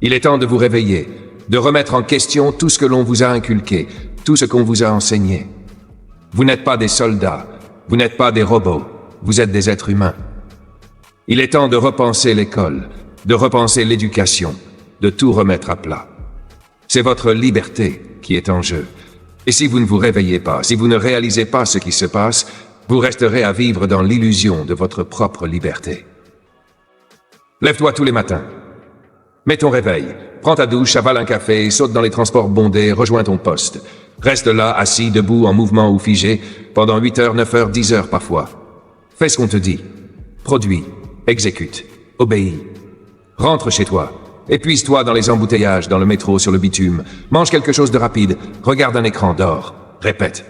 Il est temps de vous réveiller, de remettre en question tout ce que l'on vous a inculqué, tout ce qu'on vous a enseigné. Vous n'êtes pas des soldats, vous n'êtes pas des robots, vous êtes des êtres humains. Il est temps de repenser l'école, de repenser l'éducation, de tout remettre à plat. C'est votre liberté qui est en jeu. Et si vous ne vous réveillez pas, si vous ne réalisez pas ce qui se passe, vous resterez à vivre dans l'illusion de votre propre liberté. Lève-toi tous les matins. Mets ton réveil, prends ta douche, avale un café, saute dans les transports bondés, rejoins ton poste. Reste là, assis, debout, en mouvement ou figé, pendant 8 heures, 9 heures, 10 heures parfois. Fais ce qu'on te dit. Produis, exécute, obéis. Rentre chez toi. Épuise-toi dans les embouteillages, dans le métro, sur le bitume. Mange quelque chose de rapide. Regarde un écran, dors. Répète.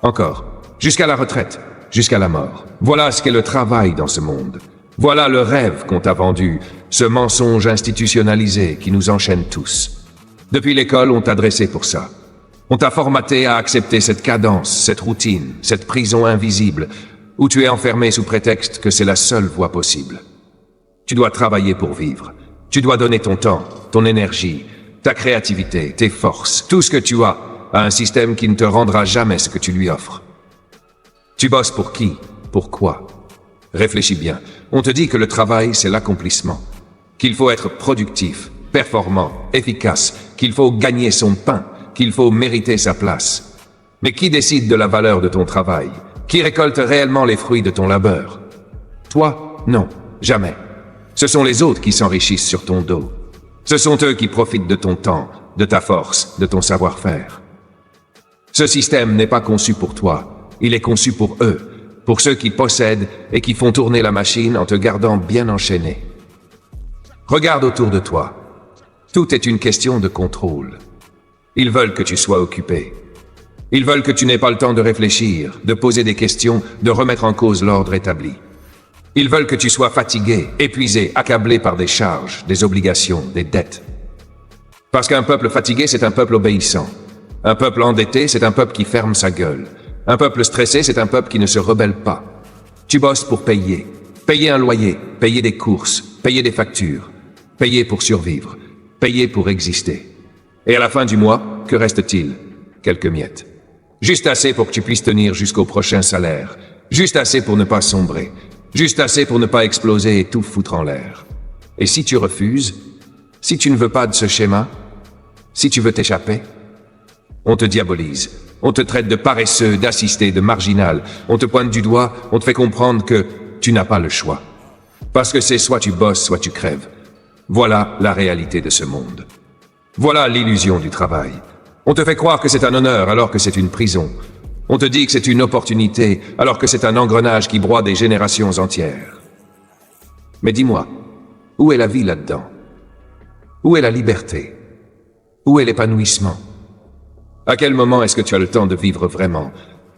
Encore. Jusqu'à la retraite. Jusqu'à la mort. Voilà ce qu'est le travail dans ce monde. Voilà le rêve qu'on t'a vendu. Ce mensonge institutionnalisé qui nous enchaîne tous. Depuis l'école, on t'a dressé pour ça. On t'a formaté à accepter cette cadence, cette routine, cette prison invisible, où tu es enfermé sous prétexte que c'est la seule voie possible. Tu dois travailler pour vivre. Tu dois donner ton temps, ton énergie, ta créativité, tes forces, tout ce que tu as, à un système qui ne te rendra jamais ce que tu lui offres. Tu bosses pour qui? Pourquoi? Réfléchis bien. On te dit que le travail, c'est l'accomplissement. Qu'il faut être productif, performant, efficace, qu'il faut gagner son pain, qu'il faut mériter sa place. Mais qui décide de la valeur de ton travail? Qui récolte réellement les fruits de ton labeur? Toi? Non, jamais. Ce sont les autres qui s'enrichissent sur ton dos. Ce sont eux qui profitent de ton temps, de ta force, de ton savoir-faire. Ce système n'est pas conçu pour toi, il est conçu pour eux, pour ceux qui possèdent et qui font tourner la machine en te gardant bien enchaîné. Regarde autour de toi. Tout est une question de contrôle. Ils veulent que tu sois occupé. Ils veulent que tu n'aies pas le temps de réfléchir, de poser des questions, de remettre en cause l'ordre établi. Ils veulent que tu sois fatigué, épuisé, accablé par des charges, des obligations, des dettes. Parce qu'un peuple fatigué, c'est un peuple obéissant. Un peuple endetté, c'est un peuple qui ferme sa gueule. Un peuple stressé, c'est un peuple qui ne se rebelle pas. Tu bosses pour payer. Payer un loyer, payer des courses, payer des factures. Payer pour survivre. Payer pour exister. Et à la fin du mois, que reste-t-il? Quelques miettes. Juste assez pour que tu puisses tenir jusqu'au prochain salaire. Juste assez pour ne pas sombrer. Juste assez pour ne pas exploser et tout foutre en l'air. Et si tu refuses, si tu ne veux pas de ce schéma, si tu veux t'échapper, on te diabolise, on te traite de paresseux, d'assisté, de marginal, on te pointe du doigt, on te fait comprendre que tu n'as pas le choix. Parce que c'est soit tu bosses, soit tu crèves. Voilà la réalité de ce monde. Voilà l'illusion du travail. On te fait croire que c'est un honneur alors que c'est une prison. On te dit que c'est une opportunité, alors que c'est un engrenage qui broie des générations entières. Mais dis-moi, où est la vie là-dedans? Où est la liberté? Où est l'épanouissement? À quel moment est-ce que tu as le temps de vivre vraiment?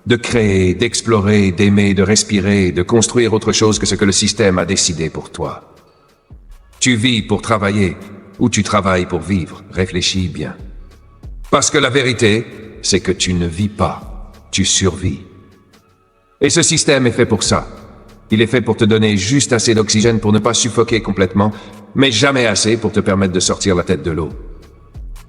De créer, d'explorer, d'aimer, de respirer, de construire autre chose que ce que le système a décidé pour toi? Tu vis pour travailler, ou tu travailles pour vivre? Réfléchis bien. Parce que la vérité, c'est que tu ne vis pas. Tu survis. Et ce système est fait pour ça. Il est fait pour te donner juste assez d'oxygène pour ne pas suffoquer complètement, mais jamais assez pour te permettre de sortir la tête de l'eau.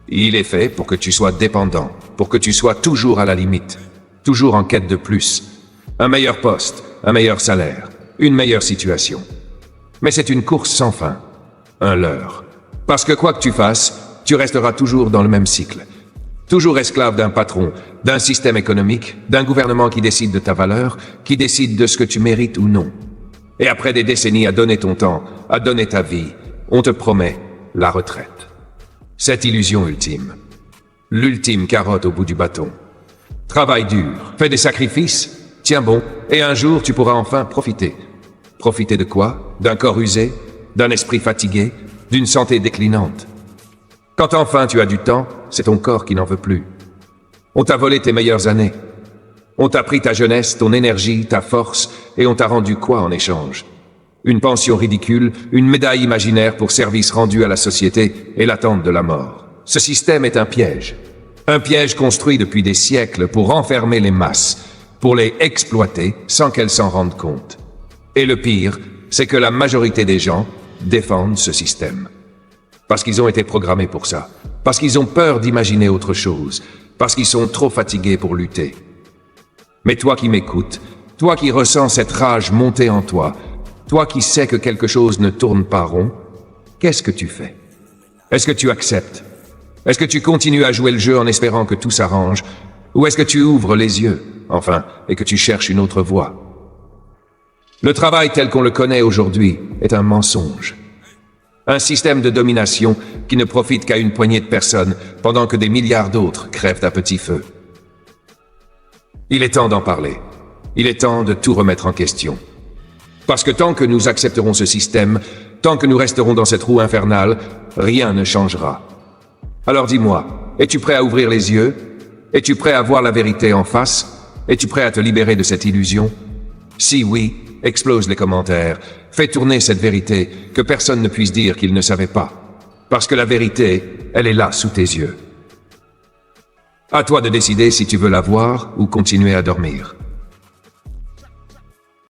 Il est fait pour que tu sois dépendant, pour que tu sois toujours à la limite, toujours en quête de plus. Un meilleur poste, un meilleur salaire, une meilleure situation. Mais c'est une course sans fin, un leurre. Parce que quoi que tu fasses, tu resteras toujours dans le même cycle. Toujours esclave d'un patron, d'un système économique, d'un gouvernement qui décide de ta valeur, qui décide de ce que tu mérites ou non. Et après des décennies à donner ton temps, à donner ta vie, on te promet la retraite. Cette illusion ultime. L'ultime carotte au bout du bâton. Travaille dur, fais des sacrifices, tiens bon, et un jour tu pourras enfin profiter. Profiter de quoi? D'un corps usé? D'un esprit fatigué? D'une santé déclinante? Quand enfin tu as du temps, c'est ton corps qui n'en veut plus. On t'a volé tes meilleures années. On t'a pris ta jeunesse, ton énergie, ta force, et on t'a rendu quoi en échange? Une pension ridicule, une médaille imaginaire pour service rendu à la société et l'attente de la mort. Ce système est un piège. Un piège construit depuis des siècles pour enfermer les masses, pour les exploiter sans qu'elles s'en rendent compte. Et le pire, c'est que la majorité des gens défendent ce système. Parce qu'ils ont été programmés pour ça. Parce qu'ils ont peur d'imaginer autre chose. Parce qu'ils sont trop fatigués pour lutter. Mais toi qui m'écoutes, toi qui ressens cette rage monter en toi, toi qui sais que quelque chose ne tourne pas rond, qu'est-ce que tu fais? Est-ce que tu acceptes? Est-ce que tu continues à jouer le jeu en espérant que tout s'arrange? Ou est-ce que tu ouvres les yeux, enfin, et que tu cherches une autre voie? Le travail tel qu'on le connaît aujourd'hui est un mensonge. Un système de domination qui ne profite qu'à une poignée de personnes pendant que des milliards d'autres crèvent à petit feu. Il est temps d'en parler. Il est temps de tout remettre en question. Parce que tant que nous accepterons ce système, tant que nous resterons dans cette roue infernale, rien ne changera. Alors dis-moi, es-tu prêt à ouvrir les yeux? Es-tu prêt à voir la vérité en face? Es-tu prêt à te libérer de cette illusion? Si oui, explose les commentaires. Fais tourner cette vérité, que personne ne puisse dire qu'il ne savait pas. Parce que la vérité, elle est là sous tes yeux. À toi de décider si tu veux la voir ou continuer à dormir.